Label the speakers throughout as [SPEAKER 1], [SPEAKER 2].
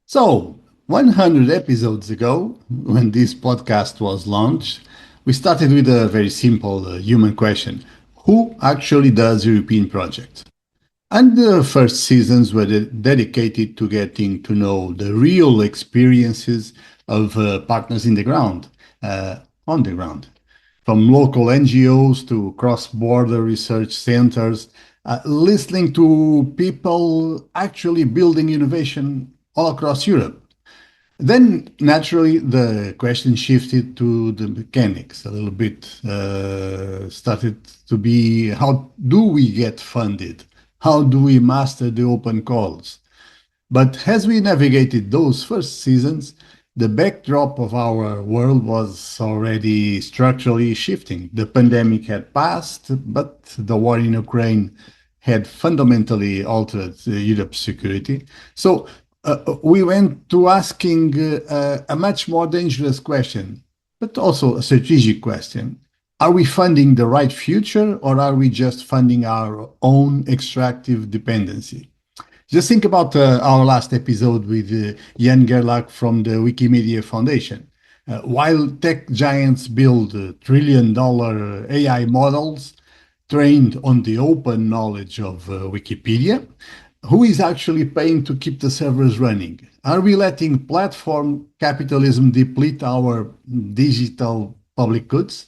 [SPEAKER 1] So, 100 episodes ago, when this podcast was launched, we started with a very simple human question. Who actually does European projects? And the first seasons were dedicated to getting to know the real experiences of partners in the ground, uh, on the ground, from local NGOs to cross-border research centers, listening to people actually building innovation all across Europe. Then naturally the question shifted to the mechanics a little bit. Started to be how do we get funded? How do we master the open calls? But as we navigated those first seasons, the backdrop of our world was already structurally shifting. The pandemic had passed, but the war in Ukraine had fundamentally altered Europe's security. So we went to asking a much more dangerous question, but also a strategic question. Are we funding the right future, or are we just funding our own extractive dependency? Just think about our last episode with Jan Gerlach from the Wikimedia Foundation. While tech giants build trillion-dollar AI models trained on the open knowledge of Wikipedia, who is actually paying to keep the servers running? Are we letting platform capitalism deplete our digital public goods?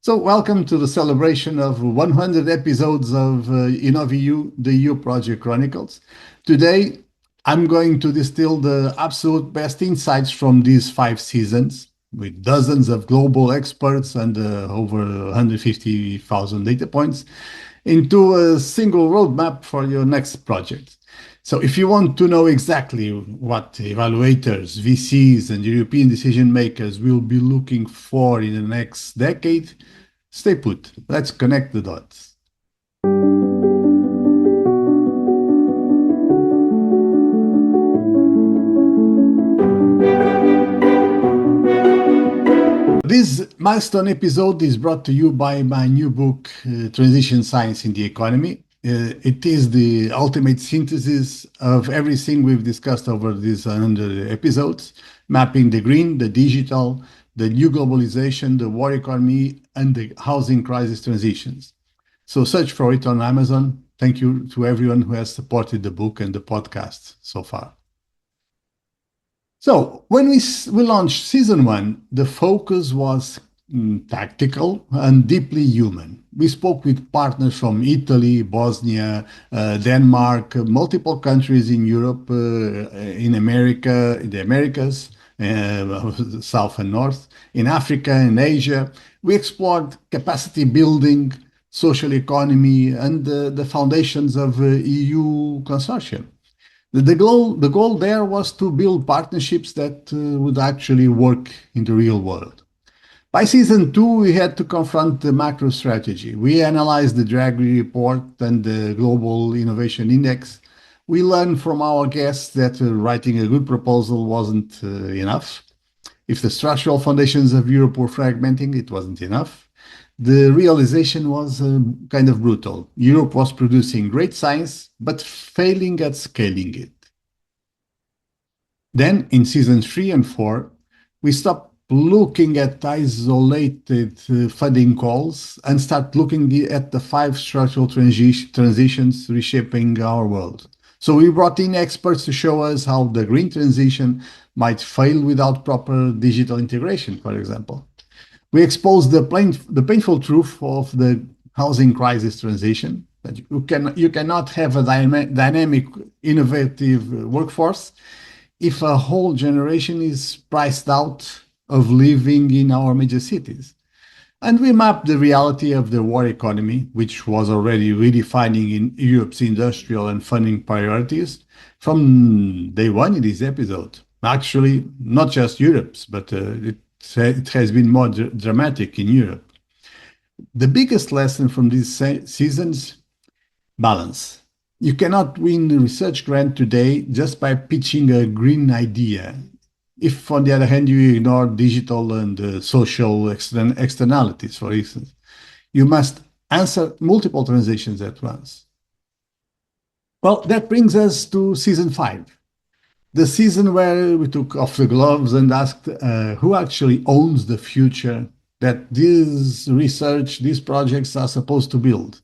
[SPEAKER 1] So, welcome to the celebration of 100 episodes of InnovEU, the EU Project Chronicles. Today, I'm going to distill the absolute best insights from these 5 seasons with dozens of global experts and over 150,000 data points into a single roadmap for your next project. So if you want to know exactly what evaluators, VCs, and European decision makers will be looking for in the next decade, stay put. Let's connect the dots. This milestone episode is brought to you by my new book, Transition Science in the Economy. It is the ultimate synthesis of everything we've discussed over these 100 episodes, mapping the green, the digital, the new globalization, the war economy, and the housing crisis transitions. So search for it on Amazon. Thank you to everyone who has supported the book and the podcast so far. So when we launched season one, the focus was tactical and deeply human. We spoke with partners from Italy, Bosnia, Denmark, multiple countries in Europe, in America, in the Americas, South and North, in Africa and Asia. We explored capacity building, social economy, and the foundations of EU consortium. The goal there was to build partnerships that would actually work in the real world. By season two, we had to confront the macro strategy. We analyzed the Draghi report and the Global Innovation Index. We learned from our guests that writing a good proposal wasn't enough. If the structural foundations of Europe were fragmenting, it wasn't enough. The realization was kind of brutal. Europe was producing great science, but failing at scaling it. Then in seasons 3 and 4, we stopped looking at isolated funding calls and start looking at the 5 structural transitions reshaping our world. So we brought in experts to show us how the green transition might fail without proper digital integration, for example. We exposed the painful truth of the housing crisis transition, that you cannot have a dynamic, innovative workforce if a whole generation is priced out of living in our major cities. And we mapped the reality of the war economy, which was already redefining in Europe's industrial and funding priorities from day one in this episode. Actually, not just Europe's, but it has been more dramatic in Europe. The biggest lesson from these seasons: balance. You cannot win a research grant today just by pitching a green idea. If, on the other hand, you ignore digital and social externalities, for instance, you must answer multiple transitions at once. Well, that brings us to season 5. The season where we took off the gloves and asked who actually owns the future that this research, these projects are supposed to build.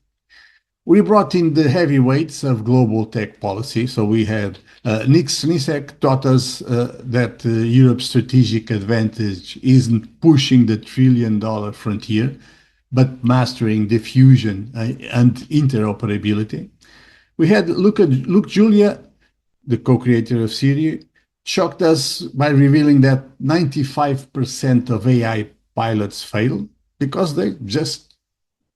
[SPEAKER 1] We brought in the heavyweights of global tech policy. So we had Nick Snisek taught us that Europe's strategic advantage isn't pushing the trillion-dollar frontier, but mastering diffusion and interoperability. We had Luke Julia, the co-creator of Siri, shocked us by revealing that 95% of AI pilots fail because they just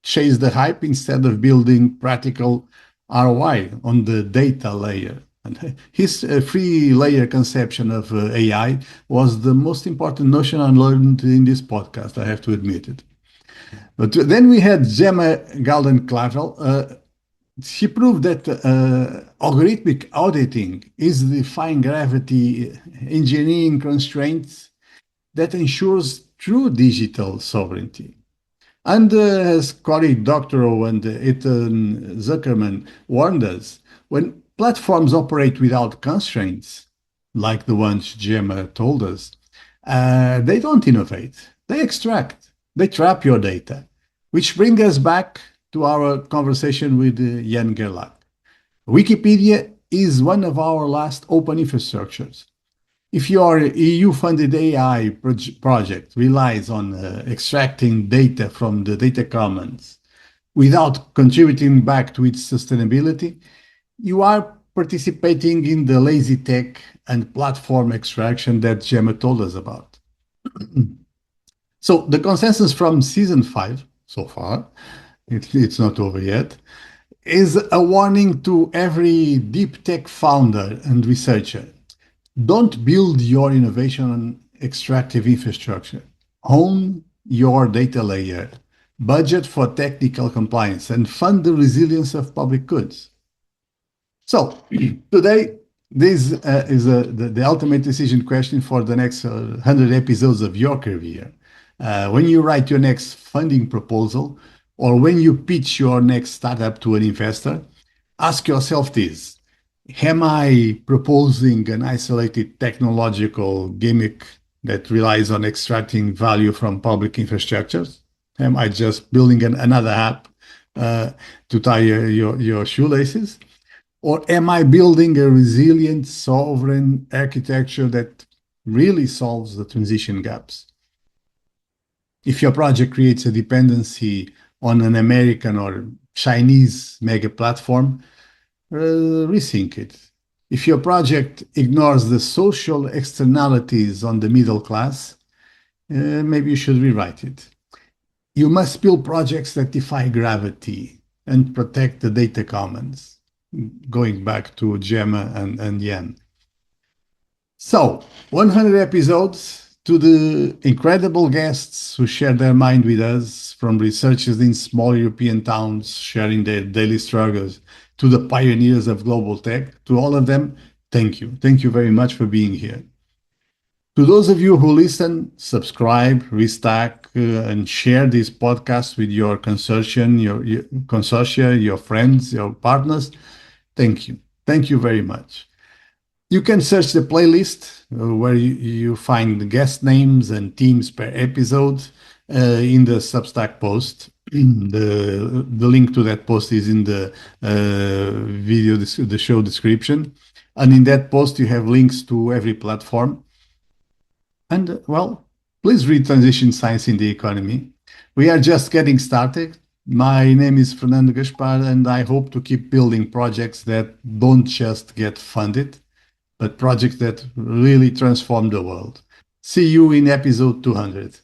[SPEAKER 1] chase the hype instead of building practical ROI on the data layer. And his three-layer conception of AI was the most important notion I learned in this podcast, I have to admit it. But then we had Gemma Galden-Clavel. She proved that algorithmic auditing is defying gravity engineering constraints that ensures true digital sovereignty. And as Cory Doctorow and Ethan Zuckerman warned us, when platforms operate without constraints, like the ones Gemma told us, they don't innovate, they extract, they trap your data, which brings us back to our conversation with Jan Gerlach. Wikipedia is one of our last open infrastructures. If your EU-funded AI project relies on extracting data from the data commons without contributing back to its sustainability, you are participating in the lazy tech and platform extraction that Gemma told us about. So the consensus from season 5 so far, it's not over yet, is a warning to every deep tech founder and researcher. Don't build your innovation on extractive infrastructure. Own your data layer, budget for technical compliance, and fund the resilience of public goods. So today, this is the ultimate decision question for the next 100 episodes of your career. When you write your next funding proposal, or when you pitch your next startup to an investor, ask yourself this. Am I proposing an isolated technological gimmick that relies on extracting value from public infrastructures? Am I just building another app to tie your shoelaces? Or am I building a resilient, sovereign architecture that really solves the transition gaps? If your project creates a dependency on an American or Chinese mega platform, rethink it. If your project ignores the social externalities on the middle class, maybe you should rewrite it. You must build projects that defy gravity and protect the data commons, going back to Gemma and Jan. So, 100 episodes to the incredible guests who shared their mind with us, from researchers in small European towns sharing their daily struggles to the pioneers of global tech. To all of them, thank you. Thank you very much for being here. To those of you who listen, subscribe, restack, and share this podcast with your consortium, your consortia, your friends, your partners, thank you. Thank you very much. You can search the playlist where you find the guest names and teams per episode in the Substack post. The link to that post is in the video, the show description. And in that post, you have links to every platform. And, well, please read Transition Science in the Economy. We are just getting started. My name is Fernando Gaspar, and I hope to keep building projects that don't just get funded, but projects that really transform the world. See you in episode 200.